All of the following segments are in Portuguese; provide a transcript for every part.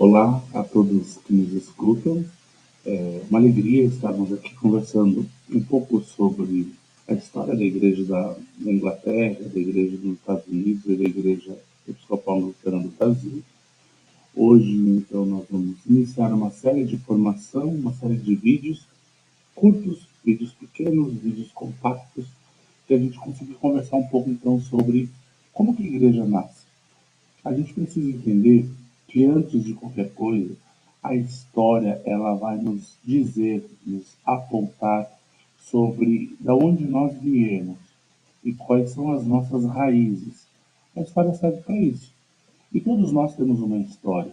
Olá a todos que nos escutam. É uma alegria estarmos aqui conversando um pouco sobre a história da Igreja da Inglaterra, da Igreja dos Estados Unidos e da Igreja Episcopal Luterana do Brasil. Hoje, então, nós vamos iniciar uma série de formação, uma série de vídeos curtos, vídeos pequenos, vídeos compactos, que a gente consiga conversar um pouco, então, sobre como que a Igreja nasce. A gente precisa entender que antes de qualquer coisa, a história ela vai nos dizer, nos apontar sobre de onde nós viemos e quais são as nossas raízes. A história serve para isso. E todos nós temos uma história.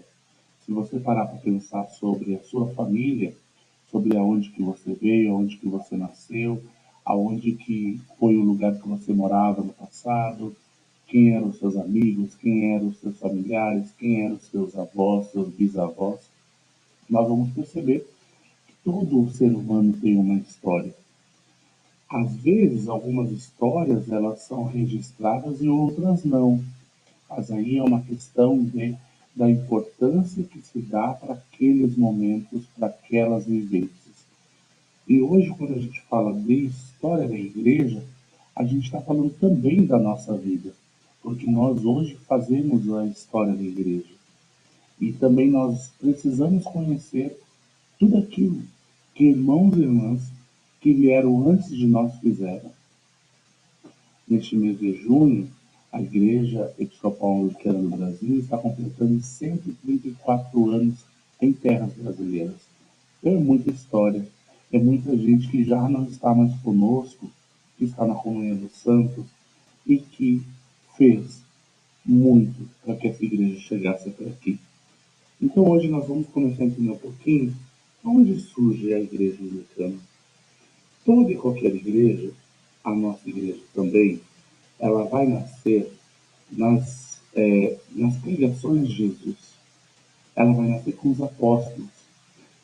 Se você parar para pensar sobre a sua família, sobre aonde que você veio, aonde que você nasceu, aonde que foi o lugar que você morava no passado, quem eram os seus amigos, quem eram os seus familiares, quem eram os seus avós, seus bisavós, nós vamos perceber que todo ser humano tem uma história. Às vezes, algumas histórias elas são registradas e outras não. Mas aí é uma questão da importância que se dá para aqueles momentos, para aquelas vivências. E hoje, quando a gente fala de história da igreja, a gente está falando também da nossa vida, porque nós hoje fazemos a história da igreja. E também nós precisamos conhecer tudo aquilo que irmãos e irmãs que vieram antes de nós fizeram. Neste mês de junho, a Igreja Episcopal Luterana do Brasil está completando 134 anos em terras brasileiras. É muita história, é muita gente que já não está mais conosco, que está na comunhão dos santos e que fez muito para que essa igreja chegasse até aqui. Então hoje nós vamos começar a entender um pouquinho onde surge a igreja anglicana. Toda e qualquer igreja, a nossa igreja também, ela vai nascer nas pregações de Jesus. Ela vai nascer com os apóstolos.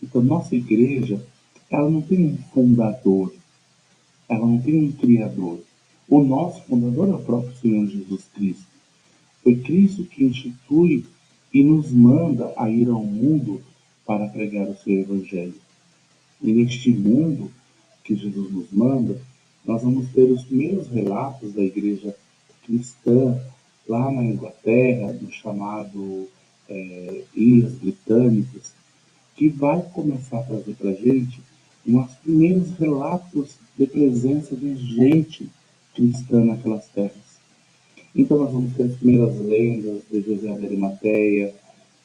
Então, nossa igreja, ela não tem um fundador, ela não tem um criador. O nosso fundador é o próprio Senhor Jesus Cristo. Foi Cristo que institui e nos manda a ir ao mundo para pregar o seu Evangelho. E neste mundo que Jesus nos manda, nós vamos ter os primeiros relatos da igreja cristã lá na Inglaterra, no chamado Ilhas Britânicas, que vai começar a trazer para a gente uns primeiros relatos de presença de gente cristã naquelas terras. Então nós vamos ter as primeiras lendas de José de Arimateia,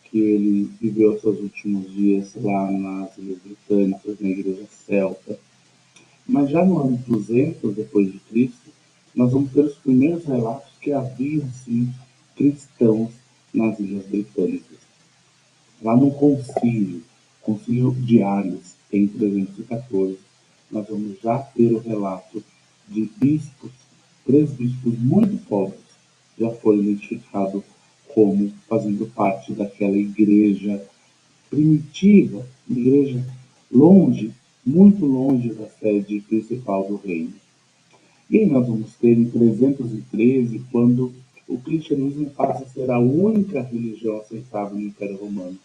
que ele viveu os seus últimos dias lá nas Ilhas Britânicas, na igreja celta. Mas já no ano 200 depois de Cristo, nós vamos ter os primeiros relatos que haviam sim cristãos nas Ilhas Britânicas. Lá no concílio de Arles, em 314, nós vamos já ter o relato de bispos, 3 bispos muito pobres, já foram identificados como fazendo parte daquela igreja primitiva, igreja longe, muito longe da sede principal do reino. E aí nós vamos ter em 313, quando o cristianismo passa a ser a única religião aceitável no Império Romano.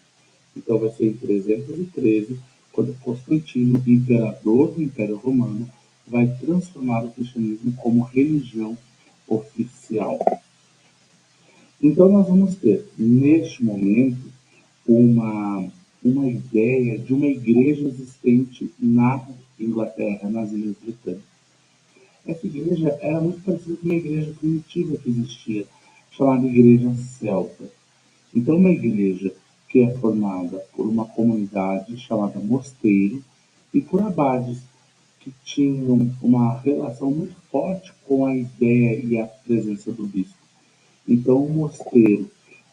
Então vai ser em 313, quando Constantino, imperador do Império Romano, vai transformar o cristianismo como religião oficial. Então nós vamos ter, neste momento, uma ideia de uma igreja existente na Inglaterra, nas Ilhas Britânicas. Essa igreja era muito parecida com uma igreja primitiva que existia, chamada Igreja Celta. Então, uma igreja que é formada por uma comunidade chamada mosteiro e por abades que tinham uma relação muito forte com a ideia e a presença do bispo. Então, o mosteiro,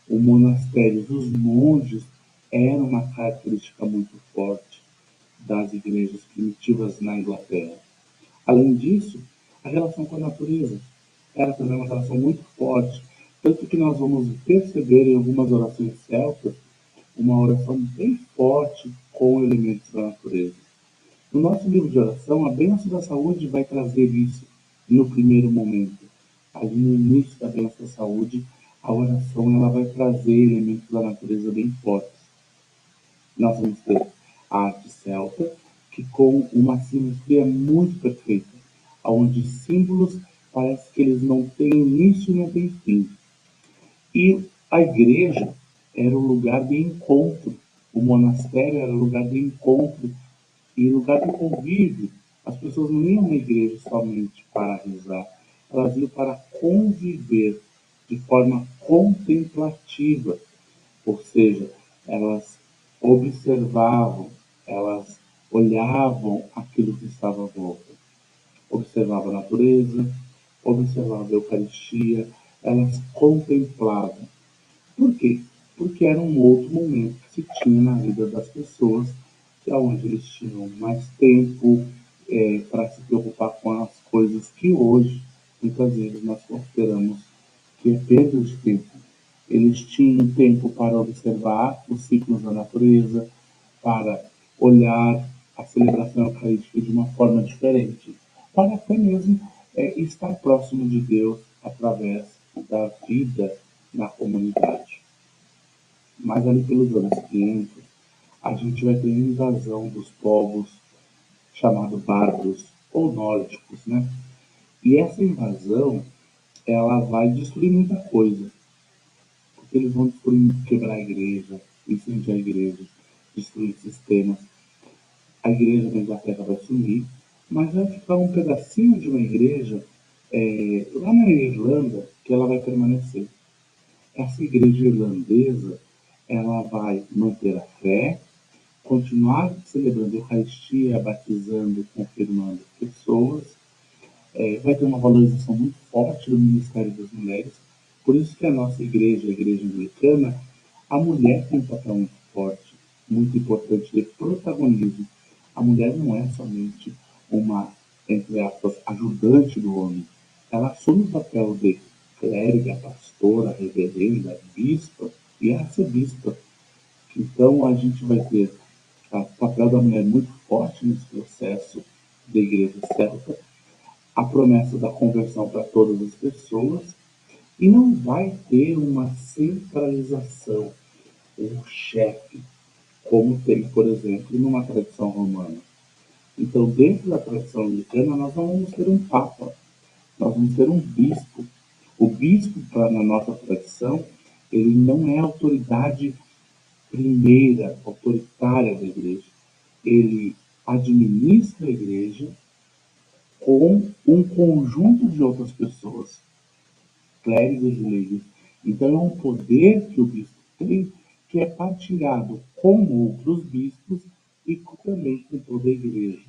o monastério dos monges era uma característica muito forte das igrejas primitivas na Inglaterra. Além disso, a relação com a natureza era também uma relação muito forte, tanto que nós vamos perceber em algumas orações celtas uma oração bem forte com elementos da natureza. No nosso livro de oração, a bênção da saúde vai trazer isso no primeiro momento. Ali no início da bênção da saúde, a oração ela vai trazer elementos da natureza bem fortes. Nós vamos ter a arte celta, que com uma simetria muito perfeita, onde símbolos parece que eles não têm início e não têm fim. E a igreja era o lugar de encontro, o monastério era o lugar de encontro e lugar de convívio. As pessoas não iam na igreja somente para rezar, elas iam para conviver de forma contemplativa, ou seja, elas observavam, elas olhavam aquilo que estava à volta, observavam a natureza, observavam a Eucaristia, elas contemplavam. Por quê? Porque era um outro momento que se tinha na vida das pessoas, que é onde eles tinham mais tempo para se preocupar com as coisas que hoje, muitas vezes, nós consideramos que é perda de tempo. Eles tinham tempo para observar os ciclos da natureza, para olhar a celebração eucarística de uma forma diferente, para até mesmo estar próximo de Deus através da vida na comunidade. Mas ali pelos anos 500, a gente vai ter a invasão dos povos chamados bárbaros ou nórdicos, né? E essa invasão, ela vai destruir muita coisa, porque eles vão destruir, quebrar a igreja, incendiar a igreja, destruir sistemas. A igreja da Inglaterra vai sumir, mas vai ficar um pedacinho de uma igreja lá na Irlanda que ela vai permanecer. Essa igreja irlandesa, ela vai manter a fé, continuar celebrando a Eucaristia, batizando, confirmando pessoas, vai ter uma valorização muito forte do Ministério das Mulheres. Por isso que a nossa igreja, a igreja anglicana, a mulher tem um papel muito forte, muito importante de protagonismo. A mulher não é somente uma, entre aspas, ajudante do homem. Ela assume o papel de clériga, pastora, reverenda, bispa e arcebispa. Então, a gente vai ter o papel da mulher muito forte nesse processo da igreja celta, a promessa da conversão para todas as pessoas, e não vai ter uma centralização, um chefe, como tem, por exemplo, numa tradição romana. Então, dentro da tradição anglicana, nós não vamos ter um papa, nós vamos ter um bispo. O bispo, na nossa tradição, ele não é a autoridade primeira, autoritária da igreja. Ele administra a igreja com um conjunto de outras pessoas, clérigos e leigos. Então é um poder que o bispo tem, que é partilhado com outros bispos e também com toda a igreja.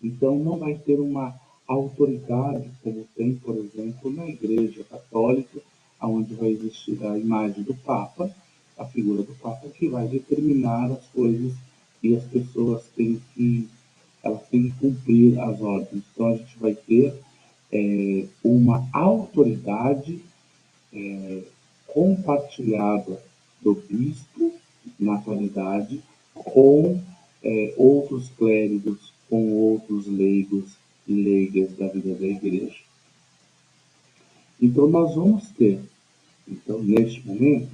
Então não vai ter uma autoridade como tem, por exemplo, na igreja católica, onde vai existir a imagem do Papa, a figura do Papa, que vai determinar as coisas e as pessoas elas têm que cumprir as ordens. Então a gente vai ter uma autoridade compartilhada do bispo na atualidade com outros clérigos, com outros leigos e leigas da vida da igreja. Então nós vamos ter, então, neste momento,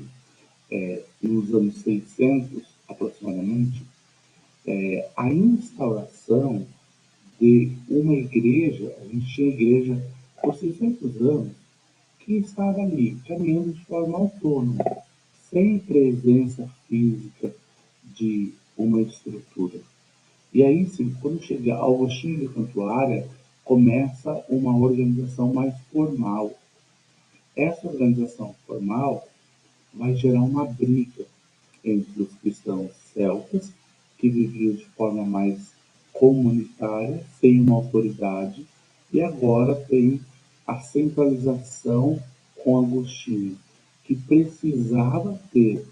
nos anos 600 aproximadamente, a instauração de uma igreja. A gente tinha igreja por 600 anos que estava ali, caminhando de forma autônoma, sem presença física de uma estrutura. E aí sim, quando chega ao Agostinho de Cantuária, começa uma organização mais formal. Essa organização formal vai gerar uma briga entre os cristãos celtas, que viviam de forma mais comunitária, sem uma autoridade, e agora tem a centralização com Agostinho, que precisava ter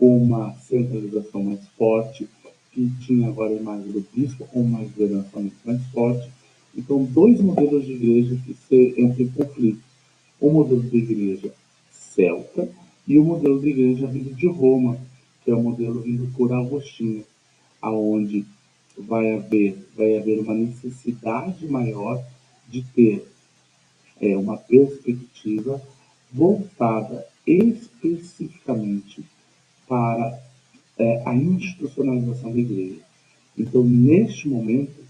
uma centralização mais forte, que tinha agora a imagem do bispo com uma liderança muito mais forte. Então, dois modelos de igreja que se entram em conflito. O modelo de igreja celta e o modelo de igreja vindo de Roma, que é o modelo vindo por Agostinho, aonde vai haver uma necessidade maior de ter uma perspectiva voltada especificamente para a institucionalização da igreja. Então, neste momento,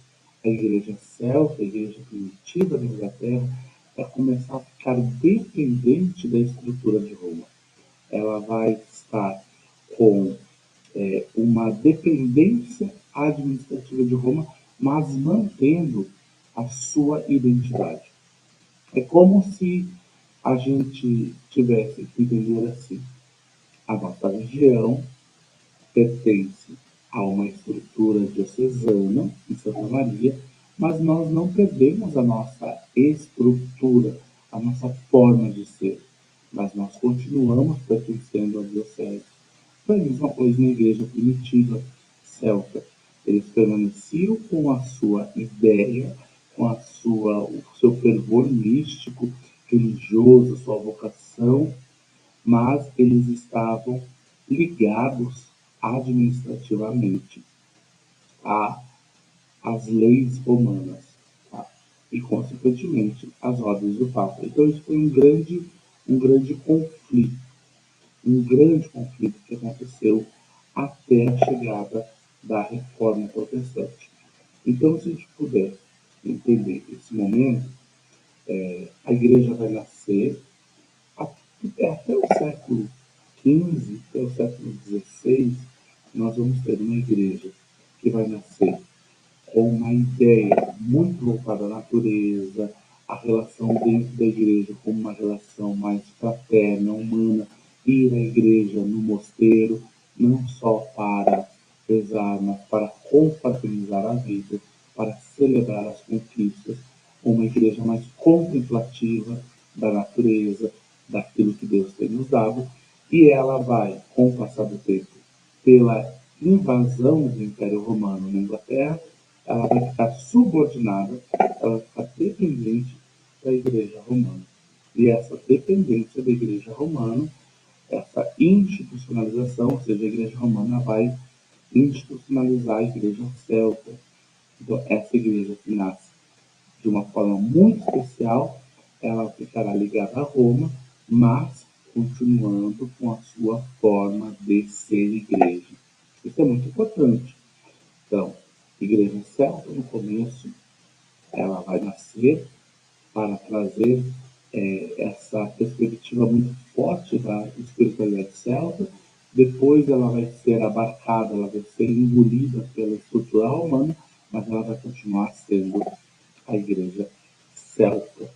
a igreja celta, a igreja primitiva da Inglaterra, vai começar a ficar dependente da estrutura de Roma. Ela vai estar com uma dependência administrativa de Roma, mas mantendo a sua identidade. É como se a gente tivesse que entender assim: a nossa região pertence a uma estrutura diocesana em Santa Maria, mas nós não perdemos a nossa estrutura, a nossa forma de ser, mas nós continuamos pertencendo à diocese. Foi a mesma coisa na igreja primitiva celta. Eles permaneciam com a sua ideia, com o seu fervor místico, religioso, sua vocação, mas eles estavam ligados administrativamente às leis romanas, tá? E, consequentemente, às ordens do Papa. Então, isso foi um grande conflito que aconteceu até a chegada da Reforma Protestante. Então, se a gente puder entender esse momento, a igreja vai nascer até o século XV, até o século XVI, nós vamos ter uma igreja que vai nascer com uma ideia muito voltada à natureza, a relação dentro da igreja como uma relação mais fraterna, humana, ir à igreja no mosteiro, não só para rezar, mas para confraternizar a vida, para celebrar as conquistas, uma igreja mais contemplativa da natureza, daquilo que Deus tem nos dado, e ela vai, com o passar do tempo, pela invasão do Império Romano na Inglaterra, ela vai ficar subordinada, ela vai ficar dependente da Igreja Romana. E essa dependência da Igreja Romana, essa institucionalização, ou seja, a Igreja Romana vai institucionalizar a Igreja Celta. Então, essa igreja que nasce de uma forma muito especial, ela ficará ligada a Roma, mas continuando com a sua forma de ser igreja. Isso é muito importante. Então, igreja celta, no começo, ela vai nascer para trazer essa perspectiva muito forte da espiritualidade celta. Depois ela vai ser abarcada, ela vai ser engolida pela estrutura romana, mas ela vai continuar sendo a igreja celta,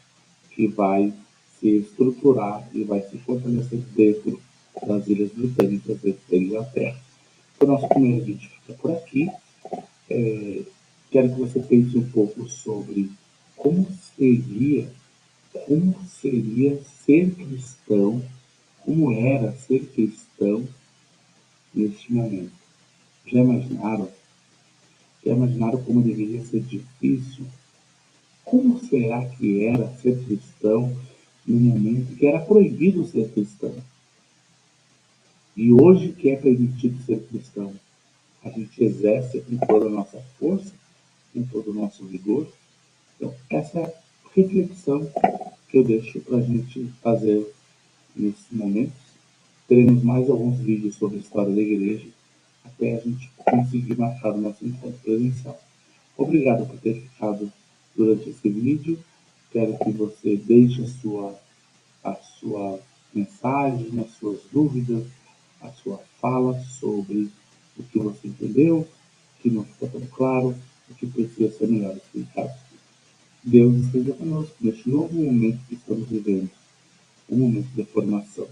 que vai se estruturar e vai se fortalecer dentro das Ilhas Britânicas, dentro da Inglaterra. O nosso primeiro vídeo fica por aqui. Quero que você pense um pouco sobre como seria ser cristão, como era ser cristão neste momento. Já imaginaram? Já imaginaram como deveria ser difícil? Como será que era ser cristão no momento que era proibido ser cristão? E hoje que é permitido ser cristão, a gente exerce com toda a nossa força, com todo o nosso vigor. Então, essa é a reflexão que eu deixo para a gente fazer nesses momentos. Teremos mais alguns vídeos sobre a história da igreja até a gente conseguir marcar o nosso encontro presencial. Obrigado por ter ficado durante esse vídeo. Quero que você deixe a sua mensagem, as suas dúvidas, a sua fala sobre o que você entendeu, o que não ficou tão claro, o que precisa ser melhor explicado. Deus esteja conosco neste novo momento que estamos vivendo, um momento de formação.